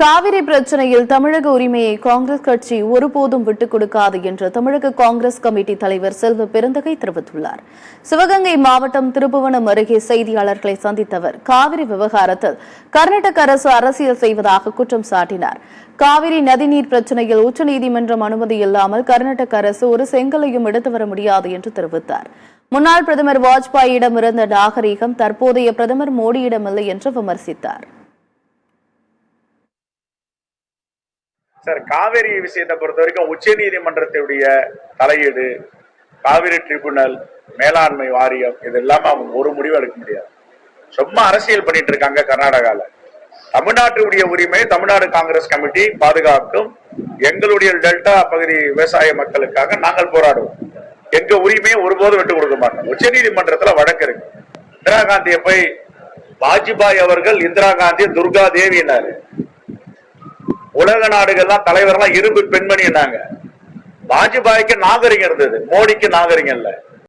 காவிரி பிரச்சனையில் தமிழக உரிமையை காங்கிரஸ் கட்சி ஒருபோதும் விட்டுக் கொடுக்காது என்று தமிழக காங்கிரஸ் கமிட்டி தலைவர் செல்வ பெருந்தகை தெரிவித்துள்ளார். சிவகங்கை மாவட்டம் திருப்புவனம் அருகே செய்தியாளர்களை சந்தித்த அவர் காவிரி விவகாரத்தில் கர்நாடக அரசு அரசியல் செய்வதாக குற்றம் சாட்டினார். காவிரி நதிநீர் பிரச்சனையில் உச்சநீதிமன்றம் அனுமதி இல்லாமல் கர்நாடக அரசு ஒரு செங்கலையும் எடுத்து வர முடியாது என்று தெரிவித்தார். முன்னாள் பிரதமர் வாஜ்பாயிடம் இருந்த நாகரீகம் தற்போதைய பிரதமர் மோடியிடமில்லை என்று விமர்சித்தார். சார், காவிரி விஷயத்தை பொறுத்த வரைக்கும் உச்ச நீதிமன்றத்துடைய தலையீடு, காவிரி ட்ரிபியூனல், மேலாண்மை வாரியம், இது இல்லாம அவங்க ஒரு முடிவு எடுக்க முடியாது. சும்மா அரசியல் பண்ணிட்டு இருக்காங்க. கர்நாடகால தமிழ்நாட்டுடைய உரிமை தமிழ்நாடு காங்கிரஸ் கமிட்டி பாதுகாக்கும். எங்களுடைய டெல்டா பகுதி விவசாய மக்களுக்காக நாங்கள் போராடுவோம். எங்க உரிமையை ஒருபோதும் விட்டு கொடுக்க மாட்டோம். உச்ச நீதிமன்றத்துல வழக்கு இருக்கு. இந்திரா காந்தியை போய் வாஜ்பாய் அவர்கள் இந்திரா காந்தி துர்கா தேவினாரு. உலக நாடுகள்லாம் தலைவர்லாம் இரும்பு பெண்மணி. வாஜ்பாய்க்கு நாகரிகம் இருந்தது, மோடிக்கு நாகரிகம் இல்ல.